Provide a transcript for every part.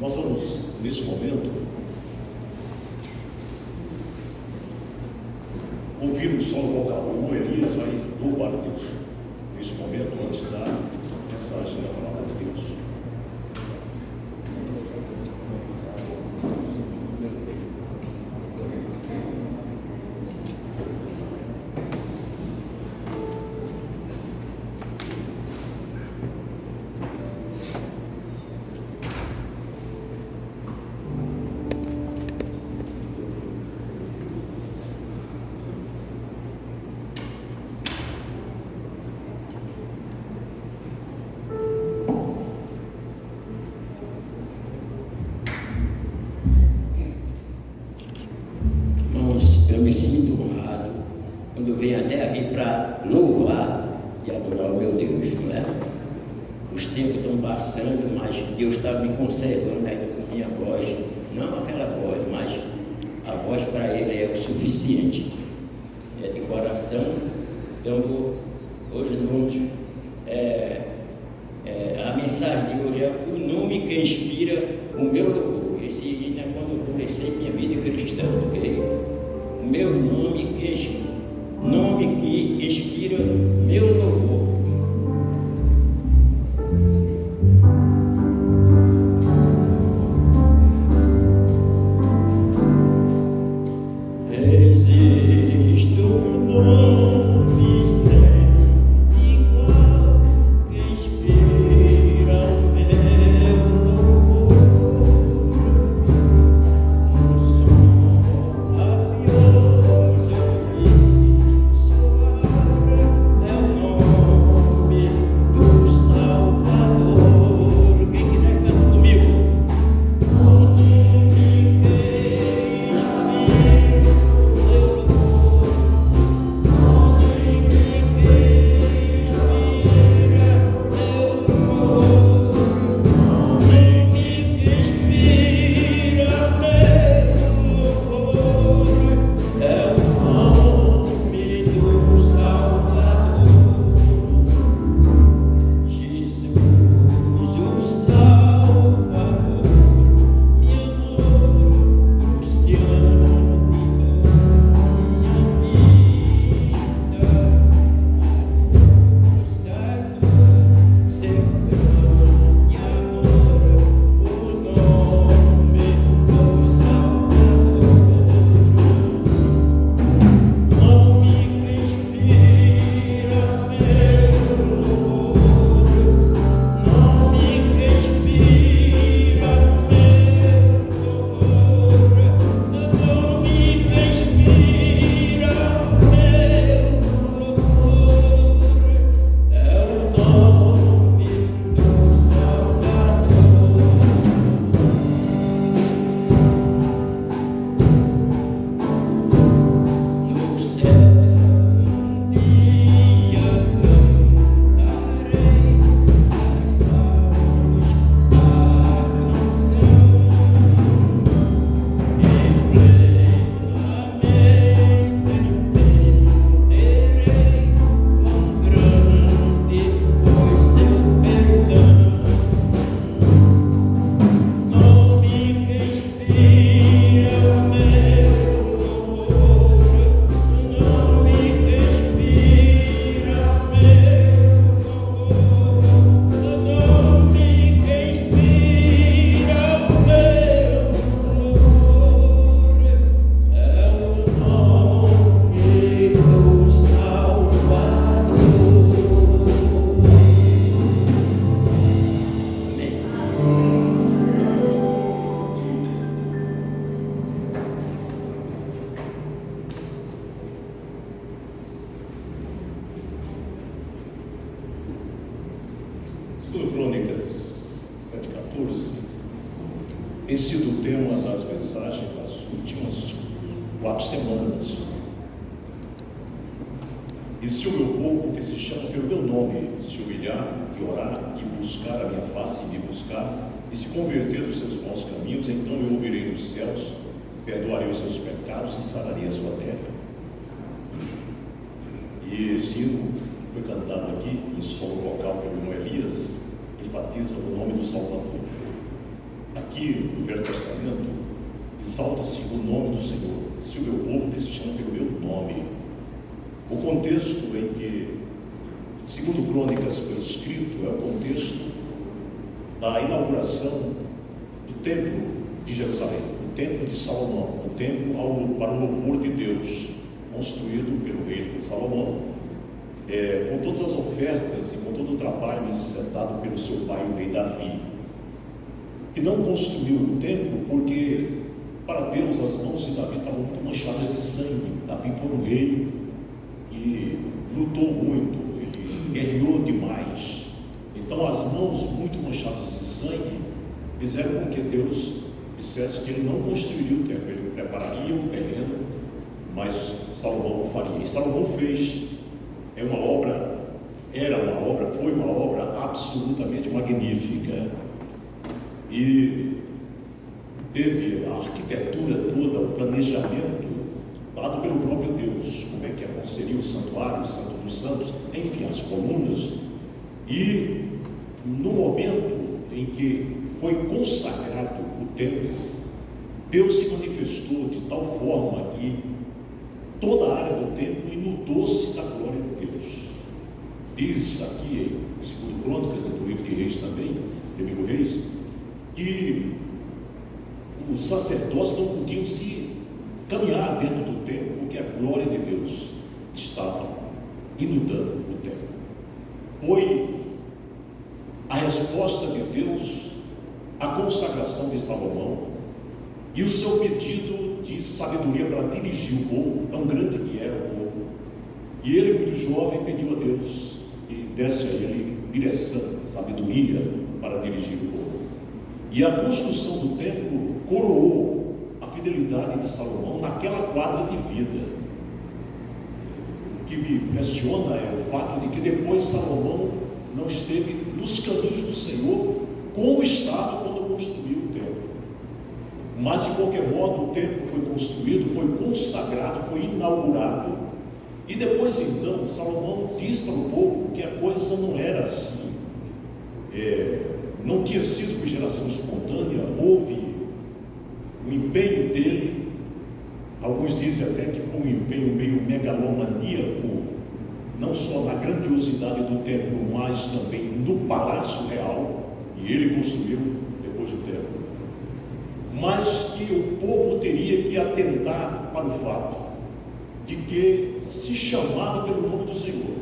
Nós vamos, nesse momento, ouvir o solo vocal. O irmão Elias vai louvar a Deus nesse momento, antes da mensagem da palavra de Deus. Eu me sinto honrado quando venho até aqui para louvar e adorar o meu Deus, não é? Os tempos estão passando, mas Deus está me conservando ainda com minha voz, não aquela voz, mas a voz para Ele é o suficiente, é de coração. Então, hoje nós vamos, a mensagem de hoje é o nome que inspira o meu louvor. Esse ainda quando eu comecei minha vida cristã, porque meu nome que inspira meu louvor. Existe nome sem igual que inspira o meu louvor. Segundo Crônicas 7,14 tem sido o tema das mensagens das últimas 4 semanas. E se o meu povo, que se chama pelo meu nome, se humilhar e orar e buscar a minha face e me buscar e se converter dos seus maus caminhos, então eu ouvirei dos céus, perdoarei os seus pecados e sararei a sua terra. E esse hino foi cantado aqui em solo vocal pelo irmão Elias, enfatiza o nome do Salvador. aqui no Velho Testamento, exalta-se o nome do Senhor. Se o meu povo que se chama pelo meu nome. O contexto em que segundo Crônicas foi escrito é o contexto da inauguração do templo de Jerusalém, o templo de Salomão, o templo para o louvor de Deus, construído pelo rei Salomão, com todas as ofertas e com todo o trabalho incitado pelo seu pai, o rei Davi, que não construiu o templo porque, para Deus, as mãos de Davi estavam muito manchadas de sangue. Davi foi um rei que lutou muito, ele guerreou demais. Então, as mãos muito manchadas de sangue fizeram com que Deus dissesse que ele não construiria o templo, ele prepararia o terreno, mas Salomão faria. E Salomão fez. Foi uma obra absolutamente magnífica. E teve a arquitetura toda, o planejamento dado pelo próprio Deus, como é que seria o santuário, o Santo dos Santos, enfim, as colunas. E no momento em que foi consagrado o templo, Deus se manifestou de tal forma que toda a área do templo inundou-se da glória de Deus. Diz aqui em 2 Crônicas, no livro de Reis também, 1 Reis, que os sacerdotes não podiam se caminhar dentro do templo, porque a glória de Deus estava inundando o templo. Foi a resposta de Deus à consagração de Salomão e o seu pedido de sabedoria para dirigir o povo, tão grande que era o povo. E ele, muito jovem, pediu a Deus que desse a ele direção, sabedoria para dirigir o povo. E a construção do templo coroou a fidelidade de Salomão naquela quadra de vida. O que me impressiona é o fato de que depois Salomão não esteve nos caminhos do Senhor como estava quando construiu o templo. Mas de qualquer modo o templo foi construído, foi consagrado, foi inaugurado. E depois então Salomão diz para o povo que a coisa não era assim. Não tinha sido por geração espontânea, houve o empenho dele. Alguns dizem até que foi um empenho meio megalomaníaco, não só na grandiosidade do templo, mas também no palácio real, e ele construiu depois do templo. Mas que o povo teria que atentar para o fato de que se chamava pelo nome do Senhor.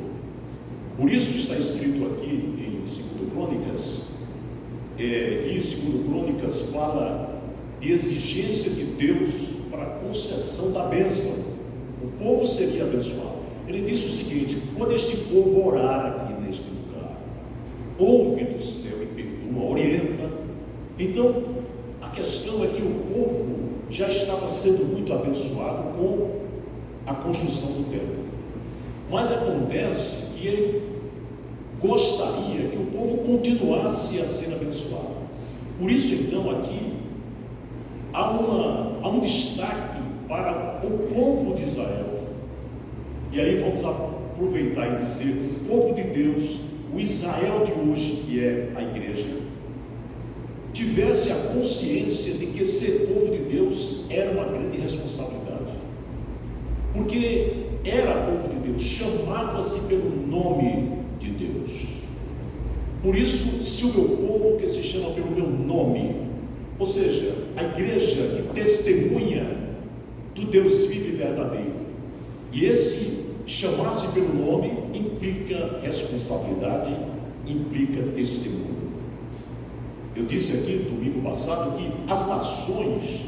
Por isso está escrito aqui em 2 Crônicas, e 2 Crônicas fala de exigência de Deus para a concessão da bênção. O povo seria abençoado. Ele disse o seguinte: quando este povo orar aqui neste lugar, ouve do céu e perdoa, orienta. Então, a questão é que o povo já estava sendo muito abençoado com a construção do templo. Mas acontece que ele gostaria que o povo continuasse a ser abençoado. Por isso, então, aqui há um destaque para o povo de Israel. E aí vamos aproveitar e dizer: o povo de Deus, o Israel de hoje, que é a igreja, tivesse a consciência de que ser povo de Deus era uma grande responsabilidade, porque era povo de Deus, chamava-se pelo nome de Deus. Por isso, se o meu povo que se chama pelo meu nome, ou seja, a igreja que testemunha do Deus vivo e verdadeiro, e esse chamar-se pelo nome implica responsabilidade, implica testemunho. Eu disse aqui domingo passado que as nações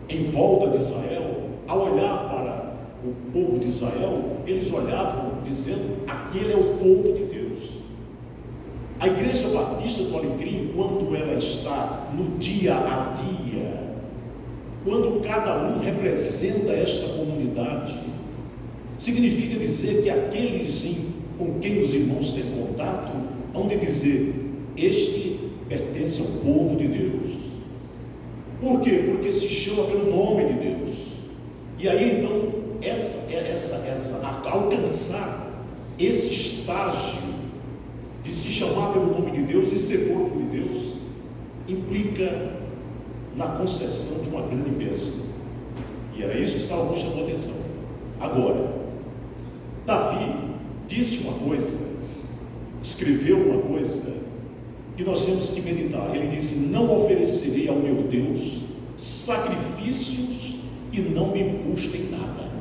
em volta de Israel, ao olhar para o povo de Israel, eles olhavam dizendo: aquele é o povo de Deus. A Igreja Batista do Alecrim, quando ela está no dia a dia, quando cada um representa esta comunidade, significa dizer que aqueles com quem os irmãos têm contato hão de dizer: este pertence ao povo de Deus. Por quê? Porque se chama pelo nome de Deus. E aí então alcançar esse estágio de se chamar pelo nome de Deus e ser povo de Deus implica na concessão de uma grande bênção. E era isso que Salomão chamou a atenção. Agora, Davi disse uma coisa, escreveu uma coisa, que nós temos que meditar. Ele disse: não oferecerei ao meu Deus sacrifícios que não me custem nada.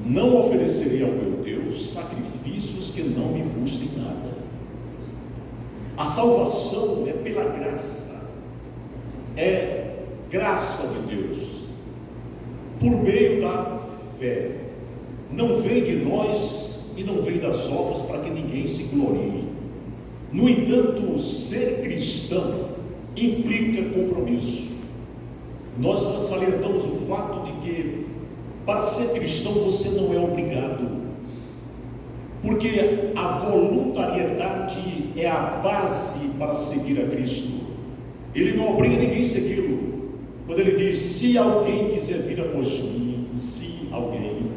Não oferecerei ao meu Deus sacrifícios que não me custem nada. A salvação é pela graça, é graça de Deus, por meio da fé. Não vem de nós e não vem das obras para que ninguém se glorie. No entanto, ser cristão implica compromisso. Nós salientamos o fato de que para ser cristão você não é obrigado, porque a voluntariedade é a base para seguir a Cristo. Ele não obriga ninguém a segui-lo. Quando ele diz: se alguém quiser vir após mim, se alguém.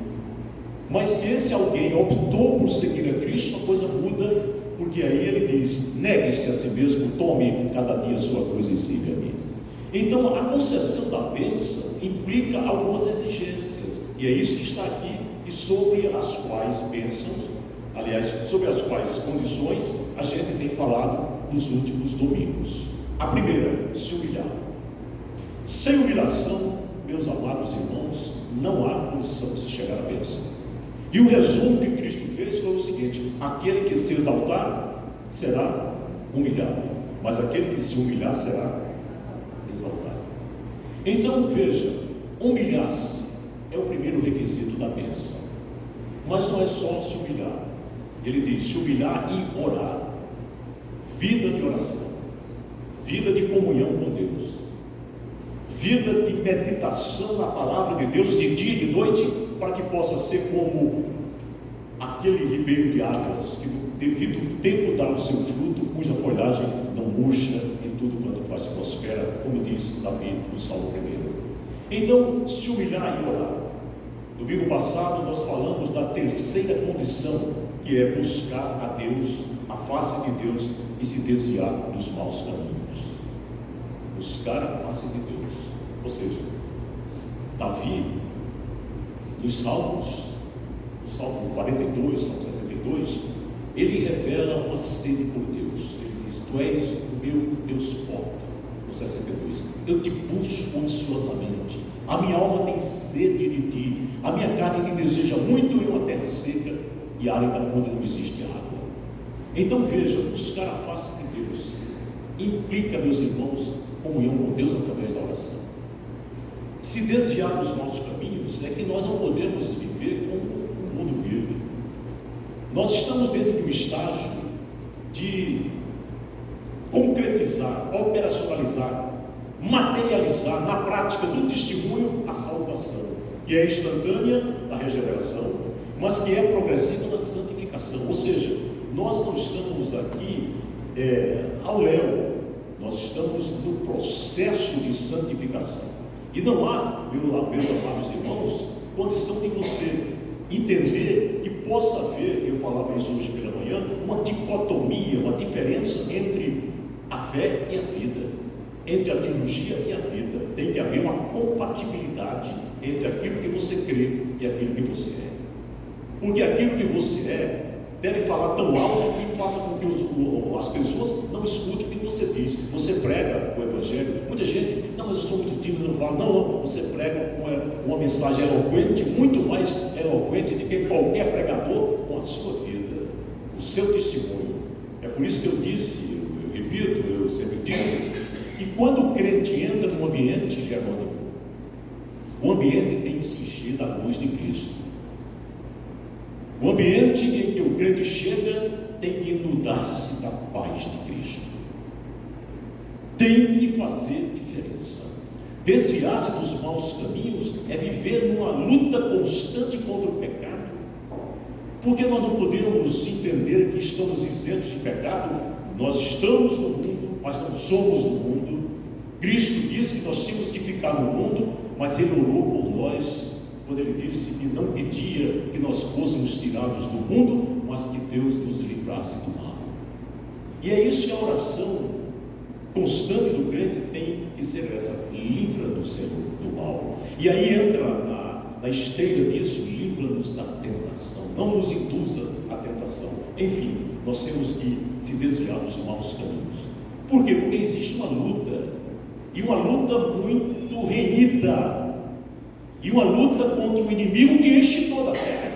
Mas se esse alguém optou por seguir a Cristo, a coisa muda, porque aí ele diz: negue-se a si mesmo, tome cada dia a sua cruz e siga-me. Então a concessão da bênção implica algumas exigências, e é isso que está aqui, e sobre as quais bênçãos, aliás, sobre as quais condições a gente tem falado nos últimos domingos. A primeira, se humilhar. Sem humilhação, meus amados irmãos, não há condição de chegar à bênção. E o resumo que Cristo fez foi o seguinte: aquele que se exaltar será humilhado, mas aquele que se humilhar será exaltado. Então veja, humilhar-se é o primeiro requisito da bênção, mas não é só se humilhar. Ele diz: se humilhar e orar, vida de oração, vida de comunhão com Deus, vida de meditação na palavra de Deus de dia e de noite, para que possa ser como aquele ribeiro de águas que no devido tempo dá o seu fruto, cuja folhagem não murcha e tudo quanto faz prospera, como diz Davi no Salmo 1. Então, se humilhar e orar. Domingo passado nós falamos da terceira condição, que é buscar a Deus, a face de Deus, e se desviar dos maus caminhos. Buscar a face de Deus. Ou seja, Davi, nos Salmos, no Salmo 42, Salmo 62, ele revela uma sede por Deus. Ele diz: tu és o meu Deus forte. No 62, eu te busco ansiosamente, a minha alma tem sede de ti, a minha carne te deseja muito em uma terra seca e árida onde não existe água. Então veja, buscar a face de Deus implica, meus irmãos, comunhão com Deus através da oração. Se desviar dos nossos caminhos é que nós não podemos viver como o mundo vive. Nós estamos dentro de um estágio de concretizar, operacionalizar, materializar na prática do testemunho a salvação, que é instantânea da regeneração, mas que é progressiva na santificação. Ou seja, nós não estamos aqui ao léu, nós estamos no processo de santificação. E não há, meus amados irmãos, condição de você entender que possa haver, eu falava isso hoje pela manhã, uma dicotomia, uma diferença entre a fé e a vida, entre a teologia e a vida. Tem que haver uma compatibilidade entre aquilo que você crê e aquilo que você é, porque aquilo que você é deve falar tão alto que faça com que as pessoas não escutem o que você diz. Você prega o Evangelho, muita gente: não, mas eu sou muito tímido, não falo. Não, você prega uma mensagem eloquente, muito mais eloquente do que qualquer pregador, com a sua vida, o seu testemunho. É por isso que eu disse, eu repito, eu sempre digo, que quando o crente entra num ambiente, Jerônimo, o ambiente tem que se encher da luz de Cristo. O ambiente em que o crente chega tem que inundar-se da paz de Cristo. Tem que fazer diferença. Desviar-se dos maus caminhos é viver numa luta constante contra o pecado. Porque nós não podemos entender que estamos isentos de pecado. Nós estamos no mundo, mas não somos no mundo. Cristo disse que nós tínhamos que ficar no mundo, mas Ele orou por nós, quando Ele disse que não pedia que nós fôssemos tirados do mundo, mas que Deus nos livrasse do mal. E é isso que a oração constante do crente tem que ser essa: livra-nos, Senhor, do mal. E aí entra na esteira disso: livra-nos da tentação, não nos induzas à tentação. Enfim, nós temos que se desviar dos maus caminhos. Por quê? Porque existe uma luta, e uma luta muito renhida, e uma luta contra o inimigo que enche toda a terra.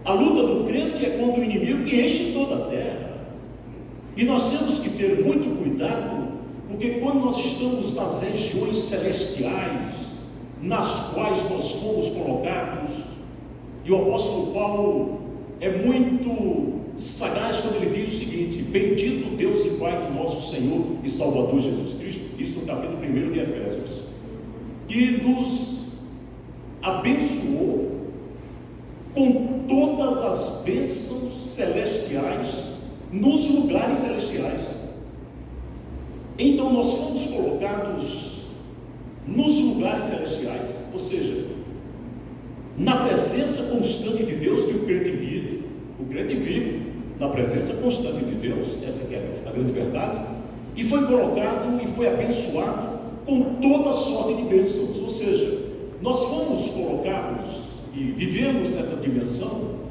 A luta do crente é contra o inimigo que enche toda a terra. E nós temos que ter muito cuidado, porque quando nós estamos nas regiões celestiais, nas quais nós fomos colocados, e o apóstolo Paulo é muito sagaz quando ele diz o seguinte: bendito Deus e Pai do nosso Senhor e Salvador Jesus Cristo, isso no capítulo 1 de Efésios, que nos abençoou com todas as bênçãos celestiais nos lugares celestiais. Então nós fomos colocados nos lugares celestiais, ou seja, na presença constante de Deus que o crente vive. O crente vive na presença constante de Deus, essa que é a grande verdade, e foi colocado e foi abençoado com toda sorte de bênçãos. Ou seja, nós fomos colocados e vivemos nessa dimensão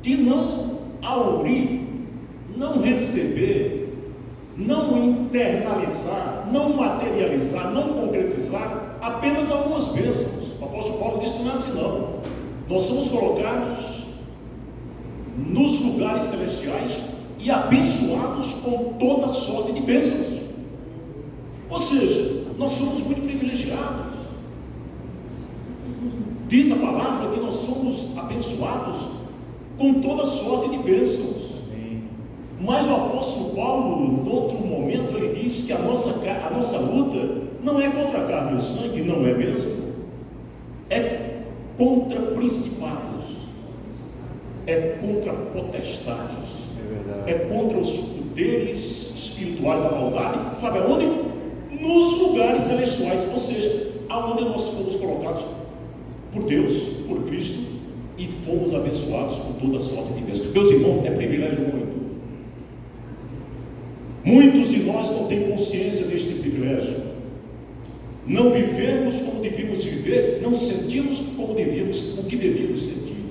de não aurir, não receber, não internalizar, não materializar, não concretizar apenas algumas bênçãos. O apóstolo Paulo diz que não é assim não. Nós somos colocados nos lugares celestiais e abençoados com toda sorte de bênçãos. Ou seja, nós somos muito privilegiados. Diz a palavra que nós somos abençoados com toda sorte de bênçãos. Mas o apóstolo Paulo, em outro momento, ele diz que a nossa luta não é contra a carne e o sangue, não é mesmo? É contra principados, é contra potestades, é contra os poderes espirituais da maldade. Sabe aonde? Nos lugares celestiais, ou seja, aonde nós fomos colocados por Deus, por Cristo, e fomos abençoados com toda a sorte de bênçãos. Meus irmãos, é privilégio muito. Muitos de nós não têm consciência deste privilégio. Não vivemos como devíamos viver, não sentimos como devíamos, o que devíamos sentir.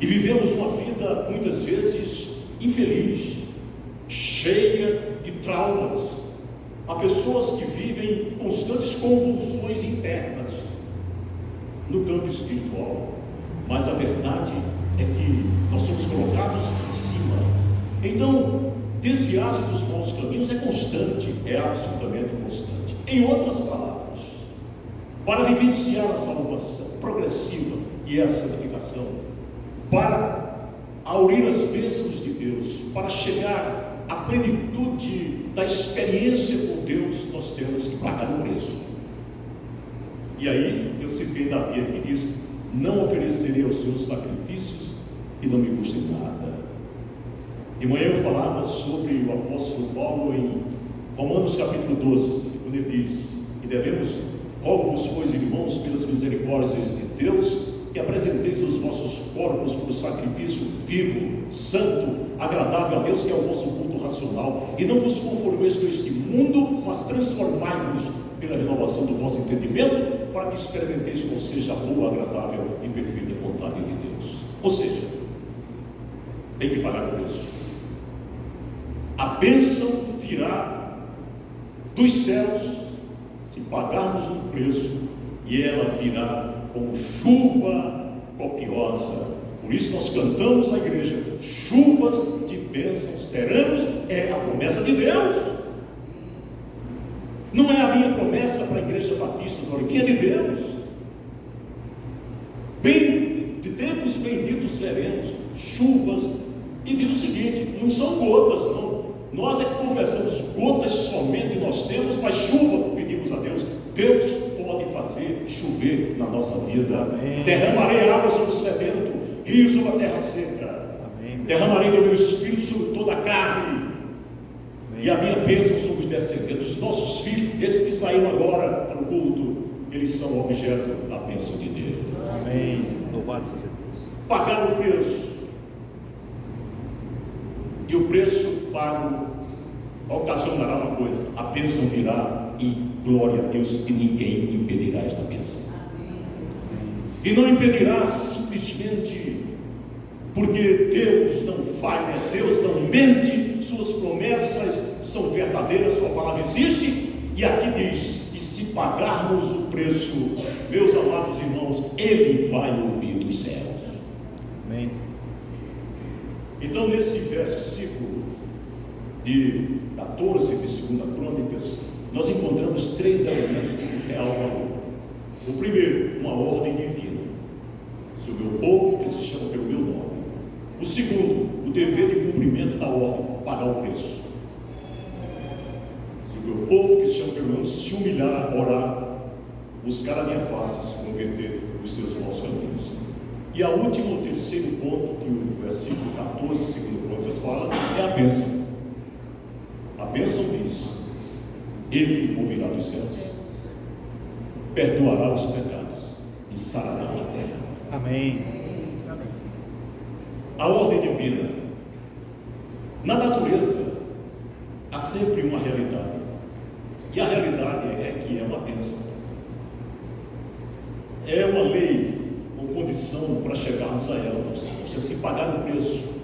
E vivemos uma vida, muitas vezes, infeliz, cheia de traumas. Há pessoas que vivem constantes convulsões internas no campo espiritual. Mas a verdade é que nós somos colocados em cima. Então, desviar-se dos maus caminhos é constante, é absolutamente constante. Em outras palavras, para vivenciar a salvação progressiva e a santificação, para aurir as bênçãos de Deus, para chegar à plenitude da experiência com Deus, nós temos que pagar um preço. E aí, eu citei Davi aqui, diz: não oferecerei aos seus sacrifícios que não me custem nada. De manhã eu falava sobre o apóstolo Paulo em Romanos capítulo 12, quando ele diz que devemos: rogo-vos, pois, irmãos, pelas misericórdias de Deus, que apresenteis os vossos corpos por sacrifício vivo, santo, agradável a Deus, que é o vosso culto racional, e não vos conformeis com este mundo, mas transformai-vos pela renovação do vosso entendimento, para que experimenteis qual seja a boa, agradável e perfeita vontade de Deus. Ou seja, tem que pagar o preço. A bênção virá dos céus se pagarmos um preço, e ela virá como chuva copiosa. Por isso nós cantamos na igreja: chuvas de bênçãos teremos, é a promessa de Deus. Não é a minha promessa para a igreja batista do Alecrim, é de Deus. De tempos benditos veremos chuvas. E diz o seguinte: não são gotas, não. Nós é que confessamos, gotas somente nós temos, mas chuva pedimos a Deus. Deus pode fazer chover na nossa vida. Amém. Derramarei água sobre o sedento, rios sobre a terra seca. Amém. Derramarei do meu espírito sobre toda a carne. Amém. E a minha bênção sobre os descendentes, os nossos filhos, esses que saíram agora para o culto, eles são objeto da bênção de Deus. Amém. Louvado seja Deus. Pagar o preço. que o preço pago ocasionará uma coisa: a bênção virá e glória a Deus, e ninguém impedirá esta bênção. E não impedirá simplesmente porque Deus não falha, Deus não mente, suas promessas são verdadeiras, sua palavra existe, e aqui diz que se pagarmos o preço, meus amados irmãos, Ele vai ouvir dos céus. Amém. Então, nesse versículo de 14 de 2 Crônicas, nós encontramos 3 elementos de real valor. O primeiro, uma ordem divina: se o meu povo, que se chama pelo meu nome. O segundo, o dever de cumprimento da ordem, pagar o preço. Se o meu povo, que se chama pelo meu nome, se humilhar, orar, buscar a minha face, se converter os seus maus caminhos. E a última, o terceiro ponto, que o versículo 14, segundo Crônicas, fala, é a bênção. A bênção diz: Ele ouvirá dos céus, perdoará os pecados e sarará a terra. Amém. A ordem divina. Na natureza há sempre uma realidade, e a realidade é que é uma bênção, é uma lei ou condição para chegarmos a ela. Nós temos que pagar o preço.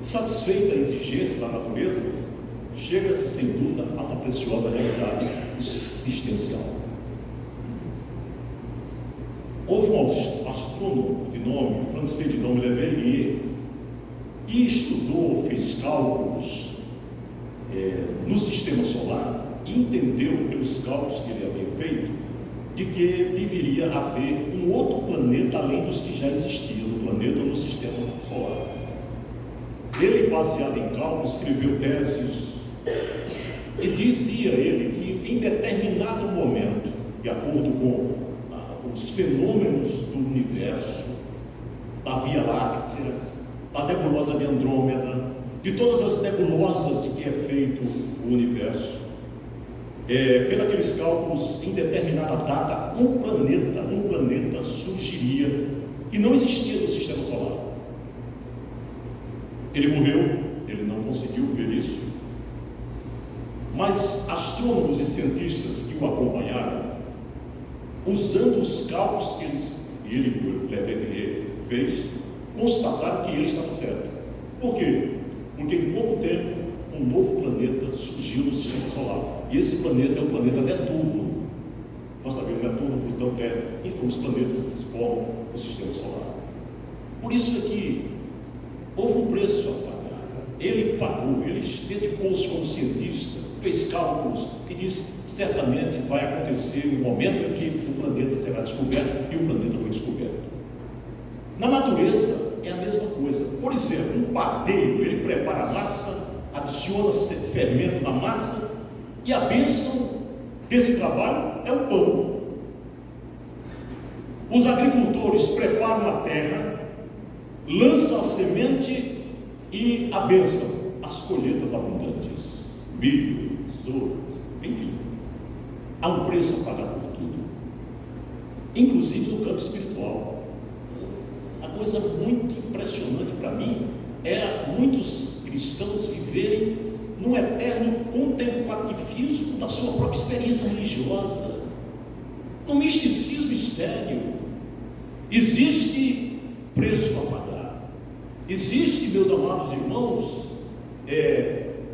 Satisfeita a exigência da natureza, chega-se sem dúvida a uma preciosa realidade existencial. Houve um astrônomo de nome, francês de nome Leverrier, que estudou, fez cálculos no sistema solar e entendeu, pelos cálculos que ele havia feito, de que deveria haver um outro planeta além dos que já existiam no planeta ou no sistema solar. Ele, baseado em cálculos, escreveu teses e dizia ele que em determinado momento, de acordo com os fenômenos do universo, da Via Láctea, da nebulosa de Andrômeda, de todas as nebulosas de que é feito o universo, pelos cálculos, em determinada data, um planeta surgiria que não existia no sistema solar. Ele morreu, ele não conseguiu ver isso, mas astrônomos e cientistas que o acompanharam, usando os cálculos que ele Leverrier fez, constataram que ele estava certo. Por quê? Porque em pouco tempo um novo planeta surgiu no sistema solar, e esse planeta é o planeta Netuno. Nós sabemos, Netuno, Plutão, Terra, enfim, os planetas que formam o sistema solar. Por isso é que houve um preço a pagar. Ele pagou, ele dedicou-se como cientista, fez cálculos que diz que certamente vai acontecer um momento em que o planeta será descoberto, e o planeta foi descoberto. Na natureza é a mesma coisa. Por exemplo, um padeiro, ele prepara a massa, adiciona fermento na massa, e a bênção desse trabalho é o pão. Os agricultores preparam a terra, lançam a semente e a bênção, as colheitas abundantes, milho, tesouro, enfim. Há um preço a pagar por tudo, inclusive no campo espiritual. A coisa muito impressionante para mim é muitos cristãos viverem num eterno contemplativismo da sua própria experiência religiosa, no misticismo estéril. Existe preço a pagar, existe, meus amados irmãos,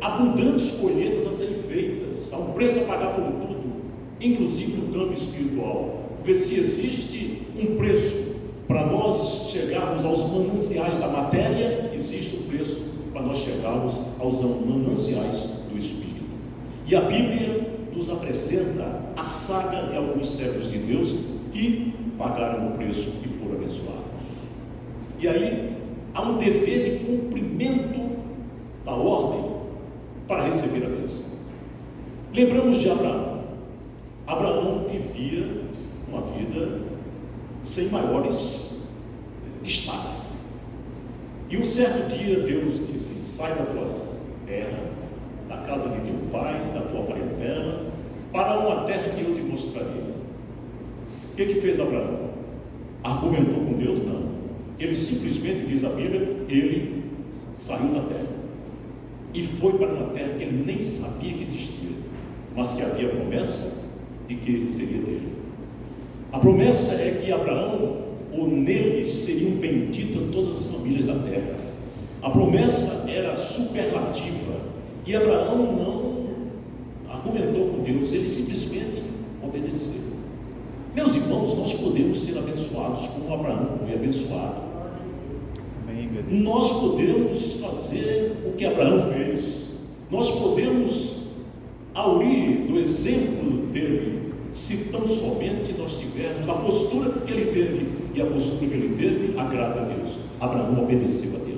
abundantes colheitas a serem feitas, há um preço a pagar por tudo, inclusive no campo espiritual. Porque se existe um preço para nós chegarmos aos mananciais da matéria, existe um preço para nós chegarmos aos mananciais do Espírito. E a Bíblia nos apresenta a saga de alguns servos de Deus que pagaram o preço e foram abençoados. E aí há um dever de cumprimento da ordem para receber a bênção. Lembramos de Abraão. Abraão vivia uma vida sem maiores destaques. E um certo dia Deus disse: sai da tua terra, da casa de teu pai, da tua parentela, para uma terra que eu te mostrarei. O que fez Abraão? Argumentou com Deus? Não. Ele simplesmente, diz a Bíblia, ele saiu da terra e foi para uma terra que ele nem sabia que existia, mas que havia promessa de que seria dele. A promessa é que Abraão, ou neles, seriam benditas todas as famílias da terra. A promessa era superlativa, e Abraão não argumentou com Deus, ele simplesmente obedeceu. Meus irmãos, nós podemos ser abençoados como Abraão foi abençoado. Amém, meu Deus. Nós podemos fazer o que Abraão fez. Nós podemos, ao ir do exemplo dele, se tão somente nós tivermos a postura que ele teve, e a postura que ele teve agrada a Deus. Abraão obedeceu a Deus.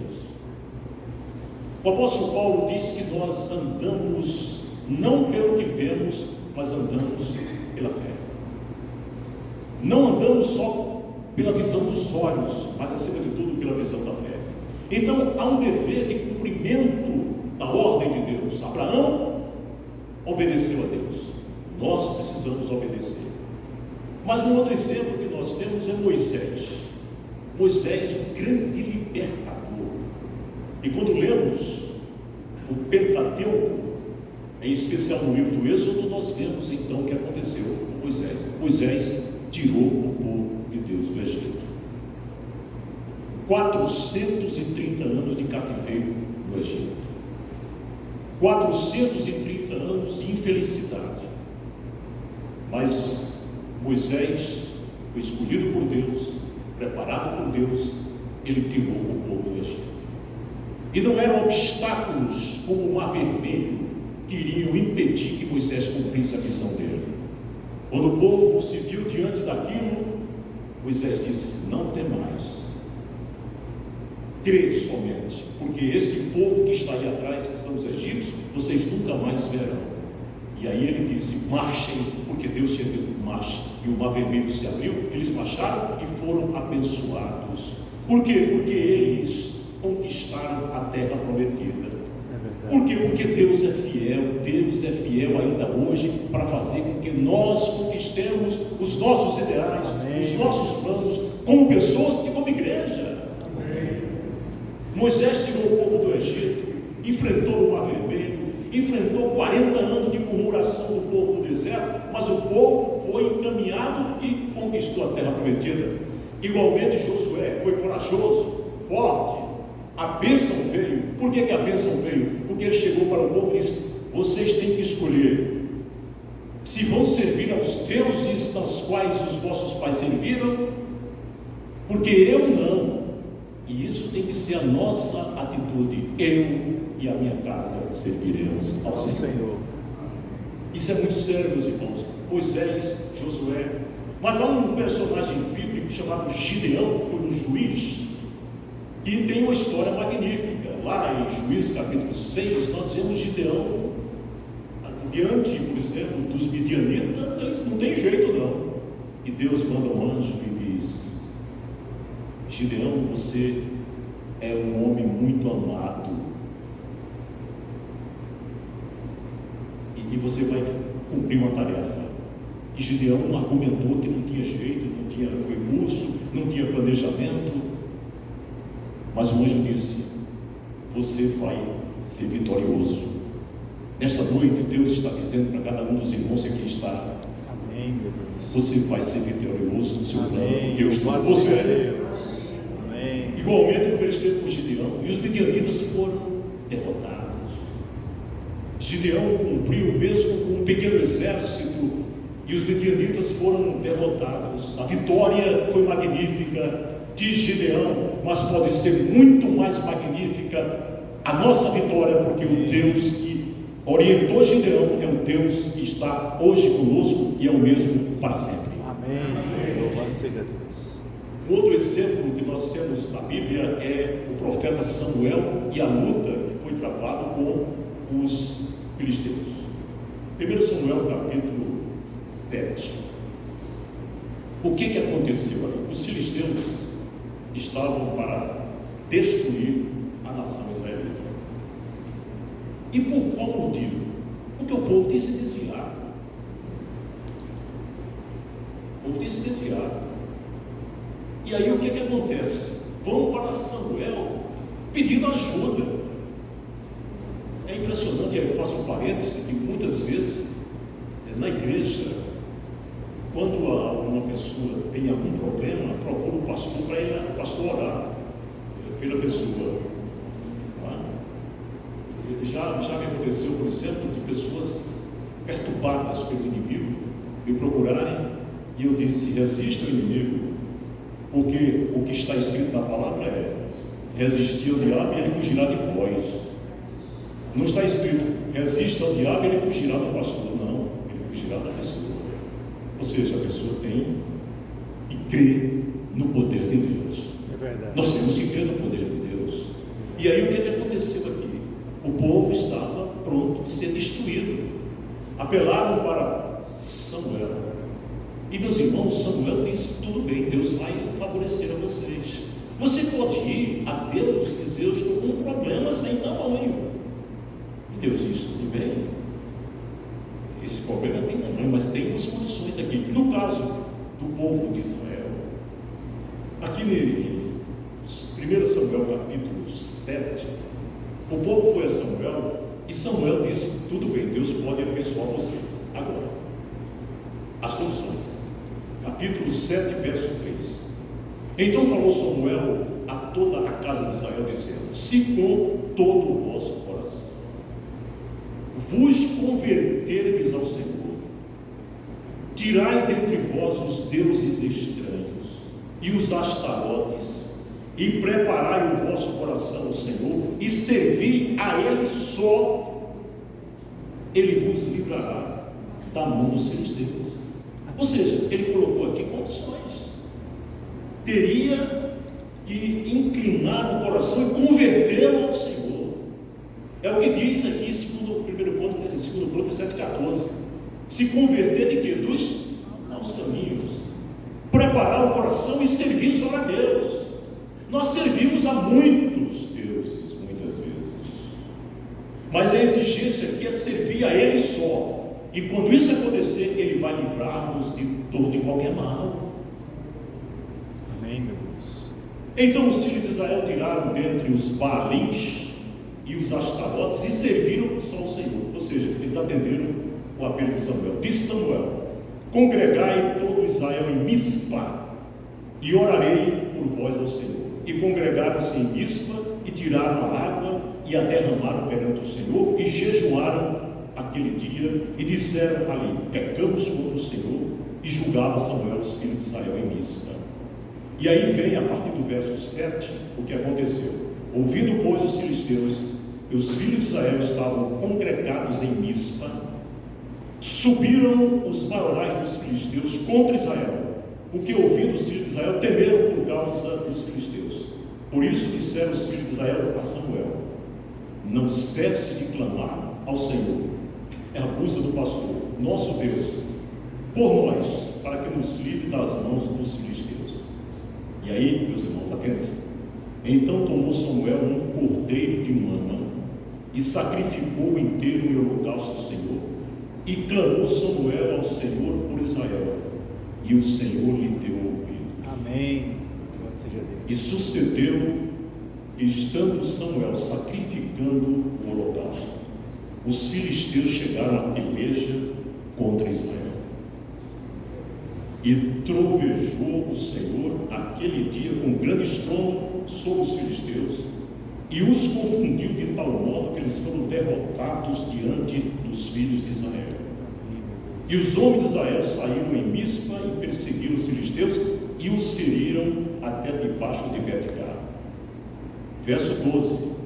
O apóstolo Paulo diz que nós andamos não pelo que vemos, mas andamos pela fé. Não andamos só pela visão dos olhos, mas acima de tudo pela visão da fé. Então há um dever de cumprimento da ordem de Deus. Abraão obedeceu a Deus, nós precisamos obedecer. Mas um outro exemplo que nós temos é Moisés. Moisés, um grande libertador. E quando lemos o Pentateuco, em especial no livro do Êxodo, nós vemos então o que aconteceu com Moisés. Moisés tirou o povo de Deus do Egito. 430 anos de cativeiro no Egito. 430 anos de infelicidade. Mas Moisés foi escolhido por Deus, preparado por Deus, ele tirou o povo do Egito. E não eram obstáculos como o Mar Vermelho que iriam impedir que Moisés cumprisse a missão dele. Quando o povo se viu diante daquilo, Moisés disse: não temais, crê somente, porque esse povo que está aí atrás, que são os egípcios, vocês nunca mais verão. E aí ele disse: marchem, porque Deus tinha dito marche, e o Mar Vermelho se abriu, eles marcharam e foram abençoados. Por quê? Porque eles conquistaram a terra prometida. Por quê? Porque Deus é fiel ainda hoje para fazer com que nós conquistemos os nossos ideais, amém, os nossos planos, como pessoas e como igreja. Amém. Moisés tirou o povo do Egito, enfrentou o Mar Vermelho, enfrentou 40 anos de murmuração do povo do deserto, mas o povo foi encaminhado e conquistou a terra prometida. Igualmente Josué foi corajoso, forte. A bênção veio. Por que a bênção veio? Porque ele chegou para o povo e disse: vocês têm que escolher se vão servir aos deuses nas quais os vossos pais serviram, porque eu não. E isso tem que ser a nossa atitude. Eu e a minha casa serviremos ao Senhor. Isso é muito sério, meus irmãos. Moisés, Josué. Mas há um personagem bíblico chamado Gideão, que foi um juiz, e tem uma história magnífica. Lá em Juízes capítulo 6, nós vemos Gideão diante, por exemplo, dos midianitas. Eles não têm jeito não, e Deus manda um anjo e diz: Gideão, você é um homem muito amado, e você vai cumprir uma tarefa. E Gideão argumentou que não tinha jeito, não tinha recurso, não tinha planejamento. Mas o anjo disse: você vai ser vitorioso. Nesta noite, Deus está dizendo para cada um dos irmãos que aqui está: amém, meu Deus. Você vai ser vitorioso no seu plano, porque eu estou com você. Amém. Igualmente como ele esteve com Gideão, e os midianitas foram derrotados. Gideão cumpriu mesmo com um pequeno exército, e os midianitas foram derrotados. A vitória foi magnífica de Gideão, mas pode ser muito mais magnífica a nossa vitória, porque o Deus que orientou Gideão é o Deus que está hoje conosco e é o mesmo para sempre. Amém. Louvado seja Deus. Um outro exemplo que nós temos na Bíblia é o profeta Samuel e a luta que foi travada com os filisteus. 1 Samuel capítulo 7. O que aconteceu ali? Os filisteus estavam para destruir a nação israelita. E por qual motivo? Porque o povo tinha se desviado. O povo tinha se desviado. E aí o que acontece? Vão para Samuel pedindo ajuda. É impressionante, eu faço um parêntese, que muitas vezes na igreja, quando uma pessoa tem algum problema, procura o pastor para o pastor orar pela pessoa. Já me aconteceu, por exemplo, de pessoas perturbadas pelo inimigo me procurarem, e eu disse: resista ao inimigo, porque o que está escrito na palavra é: resistir ao diabo e ele fugirá de vós. Não está escrito: resista ao diabo e ele fugirá do pastor. Não, ele fugirá da pessoa. Ou seja, a pessoa tem que crer no poder de Deus. É verdade. Nós temos que crer no poder de Deus. E aí o que aconteceu aqui? O povo estava pronto de ser destruído. Apelaram para Samuel. E meus irmãos, Samuel disse: tudo bem, Deus vai favorecer a vocês. Você pode ir a Deus e dizer: eu estou com um problema sem tamanho. E Deus disse: tudo bem, esse problema tem tamanho, mas tem umas condições aqui. No caso do povo de Israel, aqui em 1 Samuel capítulo 7, o povo foi a Samuel e Samuel disse: tudo bem, Deus pode abençoar vocês. Agora, as condições. Capítulo 7, verso 3. Então falou Samuel a toda a casa de Israel, dizendo: se com todo o vosso coração vos converterdes ao Senhor, tirai dentre vós os deuses estranhos e os astarotes, e preparai o vosso coração ao Senhor, e servi a Ele só, Ele vos livrará da mão dos filisteus. Ou seja, ele colocou aqui condições. Teria que inclinar o coração e convertê-lo ao Senhor. É o que diz aqui, segundo o primeiro ponto, segundo ponto, 7,14. Se converter de quê? Dos maus caminhos. Preparar o coração e servir só a Deus. Nós servimos a muitos deuses, muitas vezes. Mas a exigência aqui é servir a Ele só. E quando isso acontecer, Ele vai livrar-nos de todo e qualquer mal. Amém, meu Deus. Então os filhos de Israel tiraram dentre os Baalins e os Astarotes e serviram só ao Senhor. Ou seja, eles atenderam o apelo de Samuel. Disse Samuel: congregai todo Israel em Mispa, e orarei por vós ao Senhor. E congregaram-se em Mispa, e tiraram a água, e a derramaram perante o Senhor, e jejuaram aquele dia, e disseram ali: pecamos contra o Senhor. E julgava Samuel os filhos de Israel em Mispa. E aí vem, a partir do verso 7, o que aconteceu. Ouvindo, pois, os filisteus que os filhos de Israel estavam congregados em Mispa, subiram os maiorais dos filisteus contra Israel, porque, ouvindo os filhos de Israel, temeram por causa dos filisteus. Por isso disseram os filhos de Israel a Samuel: não cesse de clamar ao Senhor, é a busca do pastor, nosso Deus, por nós, para que nos livre das mãos dos filisteus. E aí, meus irmãos, atentem. Então tomou Samuel um cordeiro de um ano e sacrificou inteiro em holocausto ao Senhor, e clamou Samuel ao Senhor por Israel, e o Senhor lhe deu ouvido. Amém. Glória seja a Deus. E sucedeu que, estando Samuel sacrificando o holocausto, os filisteus chegaram à peleja contra Israel. E trovejou o Senhor aquele dia com grande estrondo sobre os filisteus, e os confundiu de tal modo que eles foram derrotados diante dos filhos de Israel. E os homens de Israel saíram em Mispa e perseguiram os filisteus e os feriram até debaixo de Bet-gar. Verso 12.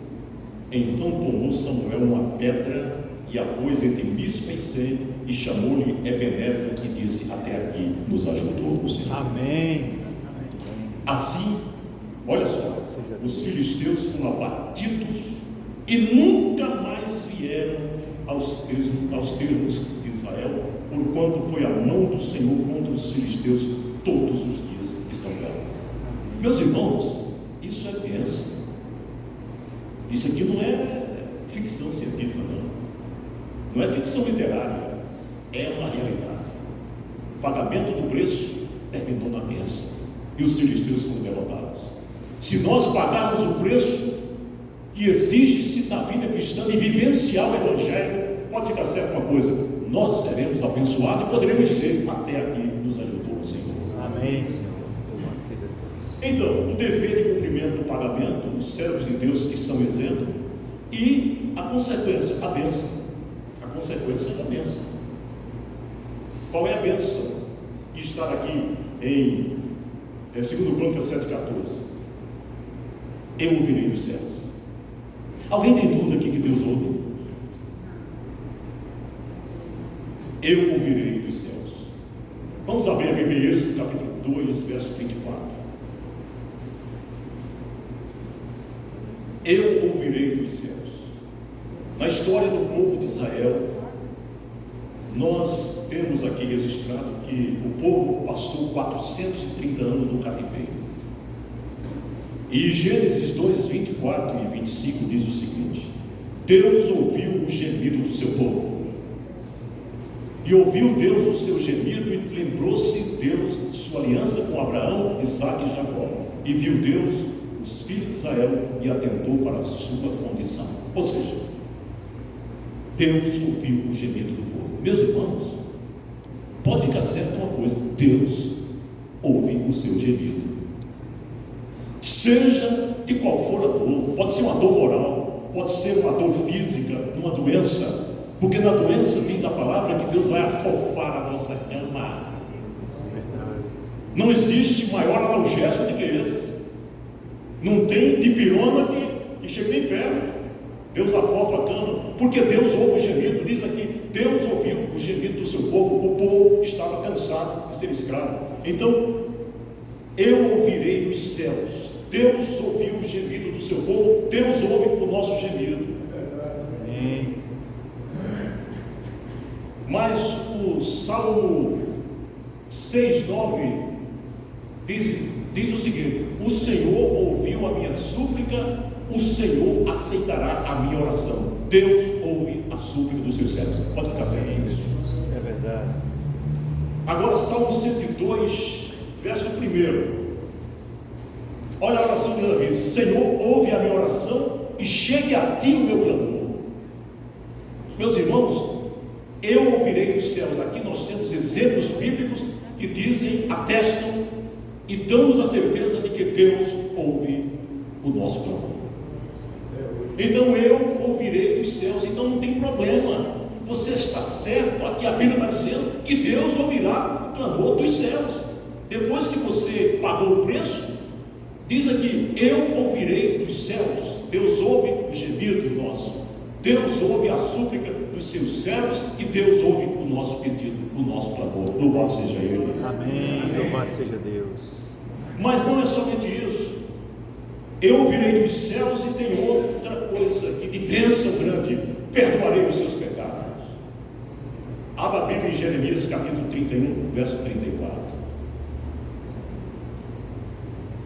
Então tomou Samuel uma pedra e a pôs entre Mispa e Sem, e chamou-lhe Ebenezer, e disse: até aqui nos ajudou o Senhor. Amém. Assim, olha só, os filisteus foram abatidos e nunca mais vieram aos termos de Israel, porquanto foi a mão do Senhor contra os filisteus todos os dias de Samuel. Meus irmãos, isso é bênção. Isso aqui não é ficção científica, não é ficção literária, é uma realidade. O pagamento do preço terminou na bênção, e os filisteus foram derrotados. Se nós pagarmos o preço, que exige-se na vida cristã e vivenciar o Evangelho, pode ficar certo uma coisa: nós seremos abençoados e poderemos dizer: até aqui nos ajudou o Senhor. Amém, Senhor. Louvado seja Deus. Então, o dever de cumprimento do pagamento, os servos de Deus que são isentos, e a consequência, a bênção. A consequência da bênção. Qual é a bênção que está aqui em 2 Crônicas 7,14? Eu ouvirei dos céus. Alguém tem dúvida aqui que Deus ouve? Eu ouvirei dos céus. Vamos abrir a Bíblia em Êxodo, capítulo 2, verso 24. Eu ouvirei dos céus. Na história do povo de Israel, nós temos aqui registrado que o povo passou 430 anos no cativeiro. E Gênesis 2, 24 e 25 diz o seguinte: Deus ouviu o gemido do seu povo. E ouviu Deus o seu gemido, e lembrou-se Deus de sua aliança com Abraão, Isaque e Jacó. E viu Deus os filhos de Israel e atentou para a sua condição. Ou seja, Deus ouviu o gemido do povo. Meus irmãos, pode ficar certo uma coisa: Deus ouve o seu gemido. Seja de qual for a dor, pode ser uma dor moral, pode ser uma dor física, uma doença, porque na doença diz a palavra que Deus vai afofar a nossa cama. Não existe maior analgésico do que esse. Não tem dipirona que chega nem perto. Deus afofa a cama, porque Deus ouve o gemido. Diz aqui: Deus ouviu o gemido do seu povo. O povo estava cansado de ser escravo. Então, eu ouvirei dos céus. Deus ouviu o gemido do seu povo. Deus ouve o nosso gemido. Amém. Mas o Salmo 6,9 diz o seguinte: o Senhor ouviu a minha súplica, o Senhor aceitará a minha oração. Deus ouve a súplica dos seus servos. Pode ficar certo isso? É verdade. Agora, Salmo 102, verso 1. Olha a oração de Davi: Senhor, ouve a minha oração e chegue a ti o meu clamor. Meus irmãos, eu ouvirei dos céus. Aqui nós temos exemplos bíblicos que dizem, atestam e dão-nos a certeza de que Deus ouve o nosso clamor. Então eu ouvirei dos céus. Então não tem problema, você está certo. Aqui a Bíblia está dizendo que Deus ouvirá o clamor dos céus. Depois que você pagou o preço, diz aqui: eu ouvirei dos céus. Deus ouve o gemido nosso, Deus ouve a súplica dos seus servos, e Deus ouve o nosso pedido, o nosso clamor. Louvado seja Ele. Amém. Louvado seja Deus. Mas não é somente isso. Eu ouvirei dos céus, e tem outra coisa aqui de bênção grande: perdoarei os seus pecados. Abra a Bíblia em Jeremias capítulo 31, verso 34.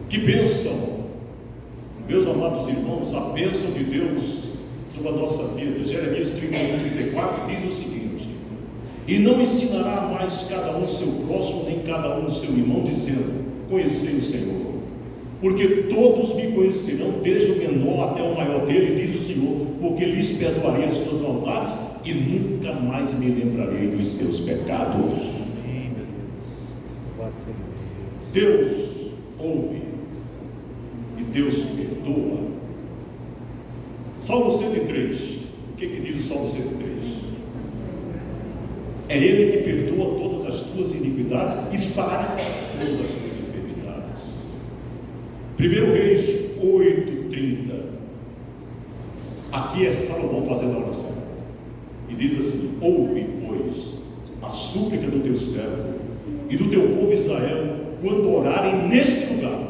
Que bênção, meus amados irmãos, a bênção de Deus sobre a nossa vida. Jeremias 31, 34 diz o seguinte: e não ensinará mais cada um o seu próximo, nem cada um o seu irmão, dizendo: conhecei o Senhor, porque todos me conhecerão, desde o menor até o maior dele, diz o Senhor, porque lhes perdoarei as suas maldades e nunca mais me lembrarei dos seus pecados. Amém, meu Deus. Louvado seja Deus. Deus ouve e Deus perdoa. Salmo 103, o que diz o Salmo 103? É Ele que perdoa todas as tuas iniquidades e sara todas as tuas enfermidades. 1 Reis 8:30. Aqui é Salomão fazendo a oração, e diz assim: ouve, pois, a súplica do teu servo e do teu povo Israel, quando orarem neste lugar.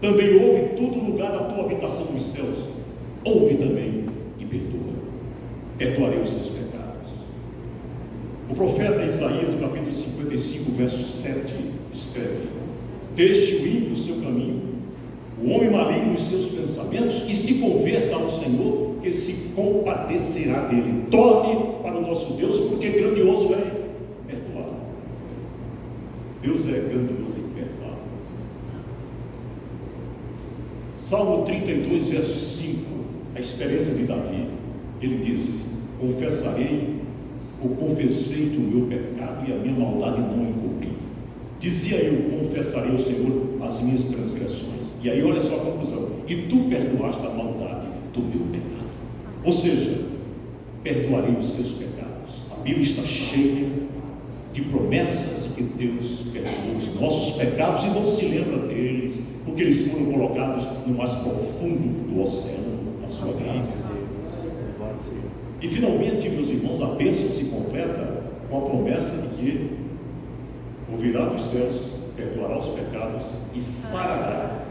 Também ouve todo lugar da tua habitação nos céus. Ouve também e perdoa. Perdoarei os seus pecados. O profeta Isaías, no capítulo 55, verso 7, escreve: deixe o ímpio o seu caminho, o homem maligno os seus pensamentos, e se converta ao Senhor, que se compadecerá dele. Torne para o nosso Deus, porque grandioso é perdoar. Deus é grandioso em perdoar. Salmo 32, verso 5 a experiência de Davi. Ele disse: confessei que o meu pecado e a minha maldade não encobri. Dizia eu: confessarei ao Senhor as minhas transgressões. E aí olha só a conclusão: e tu perdoaste a maldade do meu pecado. Ou seja, perdoarei os seus pecados. A Bíblia está cheia de promessas de que Deus perdoa os nossos pecados e não se lembra deles, porque eles foram colocados no mais profundo do oceano da sua graça. E finalmente, meus irmãos, a bênção se completa com a promessa de que ouvirá dos céus, perdoará os pecados e sarará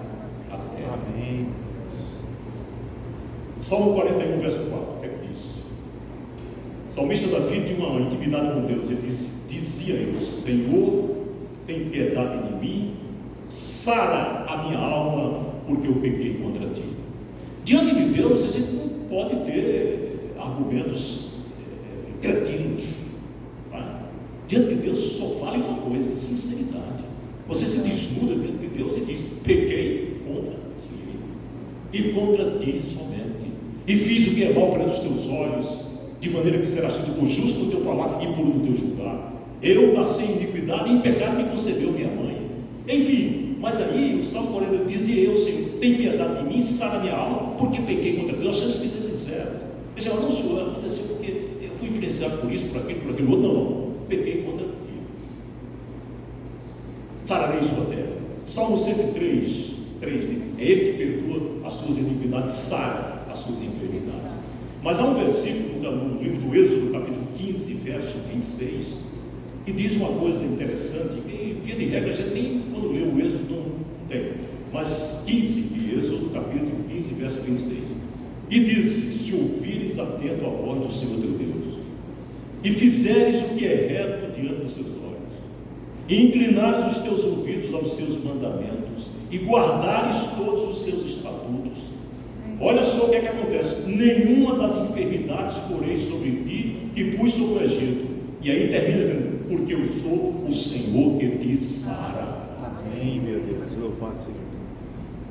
a terra. Amém. Salmo 41, verso 4, o que é que diz? O salmista Davi tinha uma intimidade com Deus. Ele dizia eu: Senhor, tem piedade de mim, sara a minha alma, porque eu pequei contra ti. Diante de Deus, a gente não pode ter argumentos cretinos. Tá? Diante de Deus só vale uma coisa: sinceridade. Você se desnuda diante de Deus e diz: pequei contra ti, e contra ti somente, e fiz o que é mal perante os teus olhos, de maneira que serás tido por justo no teu falar e puro no teu julgar. Eu nasci em iniquidade, e em pecado me concebeu minha mãe. Enfim, mas aí o Salmo 40 dizia eu: Senhor, tem piedade de mim, sara minha alma, porque pequei contra ti. Nós temos que ser sinceros. Esse não, senhor, aconteceu porque eu fui influenciado por isso, por aquilo outro. Não, pequei contra ti. Sararei sua terra. Salmo 103, 3 diz: é Ele que perdoa as suas iniquidades, sara as suas enfermidades. Mas há um versículo no livro do Êxodo, capítulo 15, verso 26, que diz uma coisa interessante, que via de regra a gente nem quando lê o Êxodo não tem, mas 15 de Êxodo, capítulo 15, verso 26, e diz: se ouvires atento a voz do Senhor teu Deus, e fizeres o que é reto diante dos seus olhos, e inclinares os teus ouvidos aos seus mandamentos, e guardares todos os seus estatutos, olha só o que é que acontece: nenhuma das enfermidades porei sobre ti que pus sobre o Egito. E aí termina dizendo: porque eu sou o Senhor que te sara. Amém, meu Deus, louvado seja tu.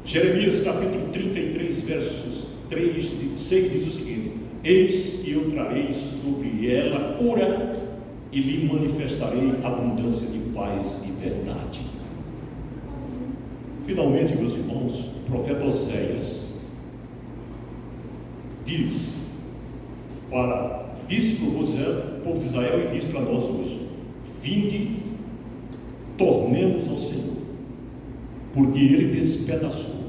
Jeremias capítulo 33, versos 6 diz o seguinte: eis que eu trarei sobre ela cura, e lhe manifestarei abundância de paz e verdade. Finalmente, meus irmãos, o profeta Oséias disse para o povo de Israel e diz para nós hoje: vinde, tornemos ao Senhor, porque Ele despedaçou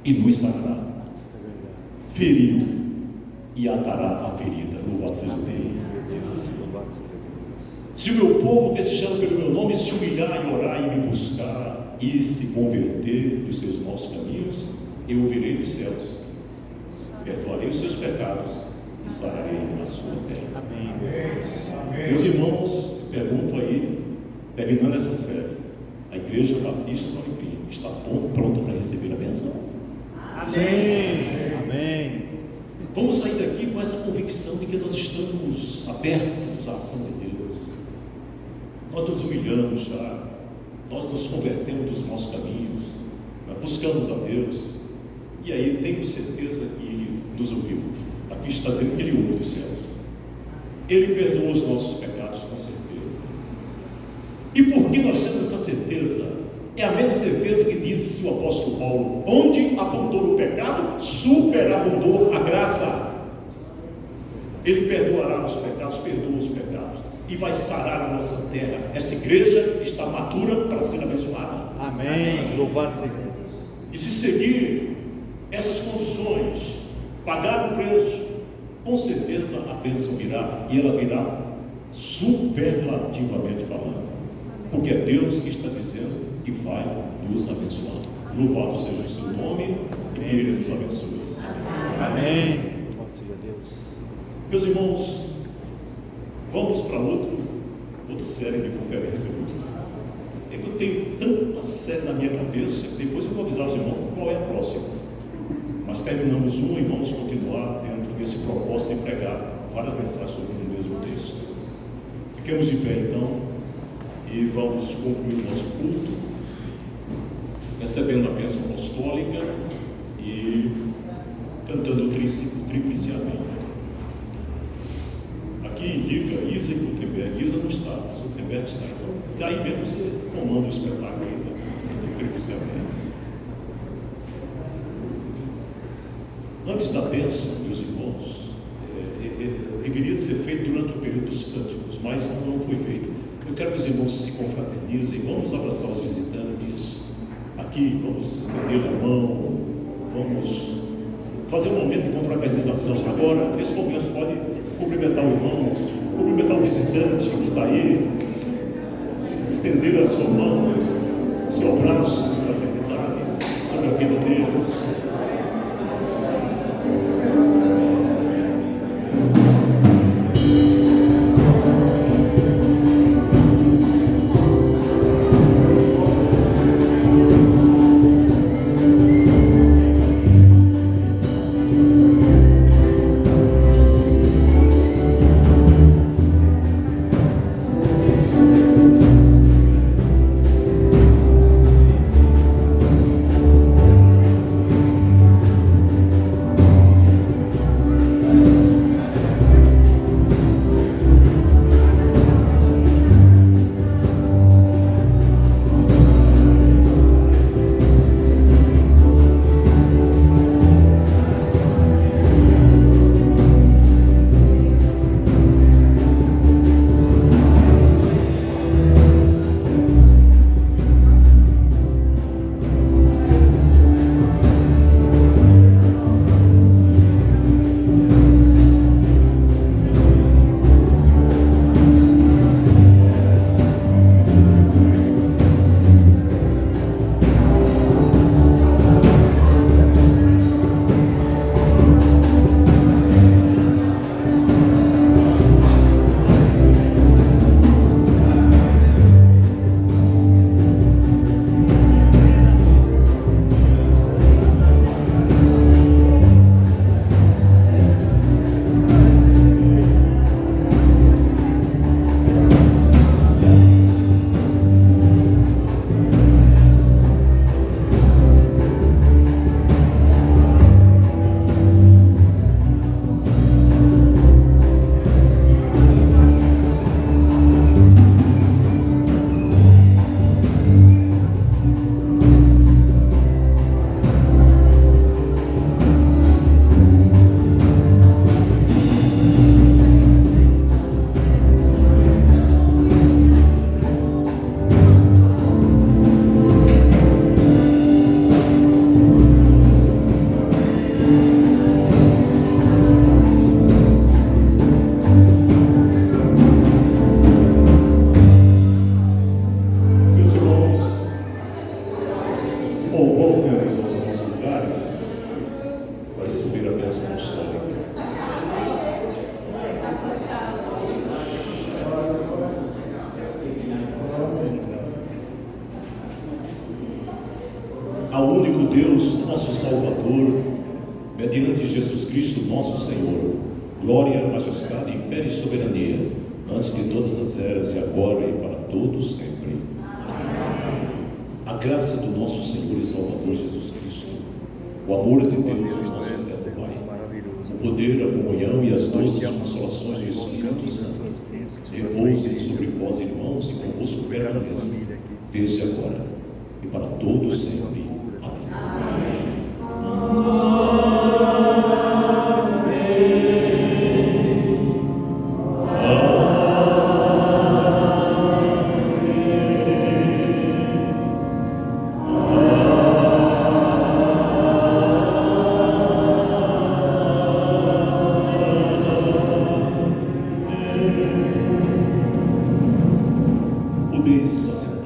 e nos sarará, feriu e atará a ferida. Louvado seja Deus. Se o meu povo que se chama pelo meu nome se humilhar e orar e me buscar e se converter dos seus maus caminhos, eu ouvirei dos céus, perdoarei os seus pecados e sararei a sua terra. Amém. Meus irmãos, pergunto aí, terminando essa série, a Igreja Batista do Alecrim está pronta para receber a bênção? Amém. Amém. Vamos sair daqui com essa convicção de que nós estamos abertos à ação de Deus. Nós nos humilhamos já, nós nos convertemos dos maus caminhos, nós buscamos a Deus, e aí tenho certeza que Ele nos ouviu. Aqui está dizendo que Ele ouve dos céus. Ele perdoou os nossos pecados, com certeza. E por que nós temos essa certeza? É a mesma certeza que disse o apóstolo Paulo: onde abundou o pecado, superabundou a graça. Ele perdoará os pecados, perdoa os pecados, e vai sarar a nossa terra. Esta igreja está madura para ser abençoada. Amém. Louvado seja Deus. E se seguir essas condições, pagar o preço, com certeza a bênção virá, e ela virá superlativamente falando, porque é Deus que está dizendo que vai nos abençoar. Louvado seja o seu nome, e que Ele nos abençoe. Amém. Louvado seja Deus. Meus irmãos, vamos para outra série de conferência. É que eu tenho tanta série na minha cabeça que depois eu vou avisar os irmãos qual é a próxima. Mas terminamos uma e vamos continuar dentro desse propósito de pregar várias mensagens sobre o mesmo texto. Fiquemos de pé então e vamos concluir o nosso culto, recebendo a bênção apostólica e cantando o tríplice amém. Aqui indica Isa e Gutenberg. Isa não está, mas o Gutenberg está. Então, daí mesmo você comanda o espetáculo ainda, do tríplice amém. Antes da bênção, meus irmãos, deveria ser feito durante o período dos cânticos, mas não foi feito. Eu quero que os irmãos se confraternizem, vamos abraçar os visitantes aqui, vamos estender a mão, vamos fazer um momento de confraternização. Agora, nesse momento, pode cumprimentar o irmão, cumprimentar o visitante que está aí, estender a sua mão, seu abraço para a eternidade, sobre a vida deles. Ao único Deus, nosso Salvador, mediante Jesus Cristo, nosso Senhor, glória, majestade, império e soberania, antes de todas as eras, e agora e para todos sempre. A graça do nosso Senhor e Salvador Jesus Cristo, o amor de Deus, o nosso eterno Pai, o poder, a comunhão e as doces consolações do Espírito Santo, repousem sobre vós, irmãos, e convosco permaneça, desde agora e para todos sempre. Amém. Podeis assentar.